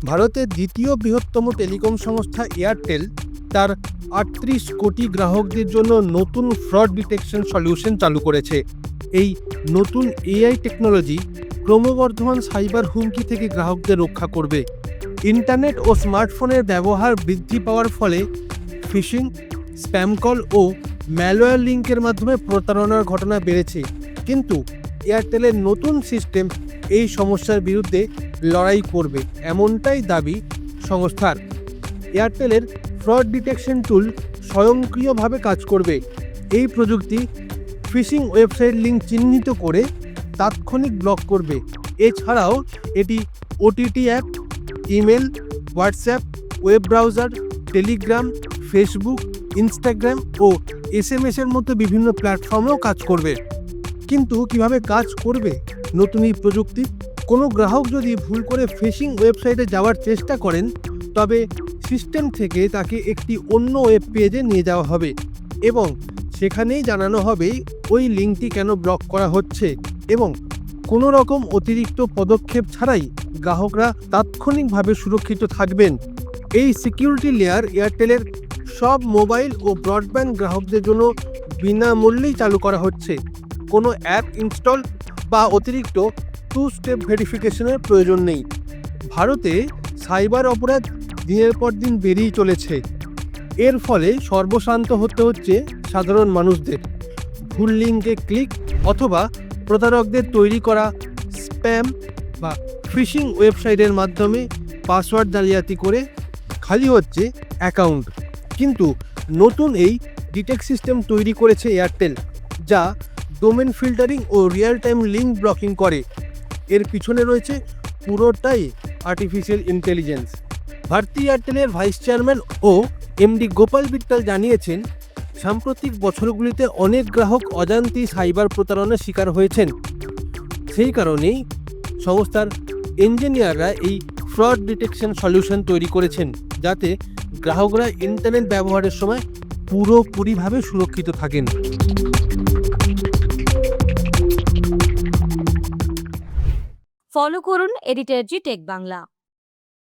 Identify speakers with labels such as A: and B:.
A: ভারতের দ্বিতীয় বৃহত্তম টেলিকম সংস্থা এয়ারটেল তার ৩৮ কোটি গ্রাহকদের জন্য নতুন ফ্রড ডিটেকশন সলিউশন চালু করেছে। এই নতুন এআই টেকনোলজি ক্রমবর্ধমান সাইবার হুমকি থেকে গ্রাহকদের রক্ষা করবে। ইন্টারনেট ও স্মার্টফোনের ব্যবহার বৃদ্ধি পাওয়ার ফলে ফিশিং, স্প্যাম কল ও ম্যালওয়্যার লিঙ্কের মাধ্যমে প্রতারণার ঘটনা বেড়েছে। কিন্তু এয়ারটেলের নতুন সিস্টেম এই সমস্যার বিরুদ্ধে লড়াই করবে, এমনটাই দাবি সংস্থার। এয়ারটেলের ফ্রড ডিটেকশন টুল স্বয়ংক্রিয়ভাবে কাজ করবে। এই প্রযুক্তি ফিশিং ওয়েবসাইট লিঙ্ক চিহ্নিত করে তাৎক্ষণিক ব্লক করবে। এছাড়াও এটি OTT app, email, WhatsApp, web browser, Telegram, Facebook, Instagram ও এসএমএস-এর মতো বিভিন্ন প্ল্যাটফর্মেও কাজ করবে। কিন্তু কিভাবে কাজ করবে নতুন এই প্রযুক্তি? কোনো গ্রাহক যদি ভুল করে ফিশিং ওয়েবসাইটে যাওয়ার চেষ্টা করেন, তবে সিস্টেম থেকে তাকে একটি অন্য ওয়েব পেজে নিয়ে যাওয়া হবে এবং সেখানেই জানানো হবে ওই লিঙ্কটি কেন ব্লক করা হচ্ছে এবং কোনো রকম অতিরিক্ত পদক্ষেপ ছাড়াই গ্রাহকরা তাৎক্ষণিকভাবে সুরক্ষিত থাকবেন। এই সিকিউরিটি লেয়ার এয়ারটেলের সব মোবাইল ও ব্রডব্যান্ড গ্রাহকদের জন্য বিনামূল্যেই চালু করা হচ্ছে। কোনো অ্যাপ ইনস্টল বা অতিরিক্ত 2 স্টেপ ভেরিফিকেশনের প্রয়োজন নেই। ভারতে সাইবার অপরাধ দিনের পর দিন বেড়েই চলেছে। এর ফলে সর্বশান্ত হতে হচ্ছে সাধারণ মানুষদের। ভুল লিঙ্কে ক্লিক অথবা প্রতারকদের তৈরি করা স্প্যাম বা ফিশিং ওয়েবসাইটের মাধ্যমে পাসওয়ার্ড জালিয়াতি করে খালি হচ্ছে অ্যাকাউন্ট। কিন্তু নতুন এই ডিটেক্ট সিস্টেম তৈরি করেছে এয়ারটেল, যা ডোমেন ফিল্টারিং ও রিয়েল টাইম লিঙ্ক ব্লকিং করে। এর পিছনে রয়েছে পুরোটাই আর্টিফিশিয়াল ইন্টেলিজেন্স। ভারতী এয়ারটেলের ভাইস চেয়ারম্যান ও এমডি গোপাল বিট্টাল জানিয়েছেন, সাম্প্রতিক বছরগুলিতে অনেক গ্রাহক অজান্তেই সাইবার প্রতারণার শিকার হয়েছেন। সেই কারণেই সংস্থার ইঞ্জিনিয়াররা এই ফ্রড ডিটেকশন সলিউশন তৈরি করেছেন, যাতে গ্রাহকরা ইন্টারনেট ব্যবহারের সময় পুরোপুরিভাবে সুরক্ষিত থাকেন।
B: ফলো করুন এডিটর জি টেক বাংলা।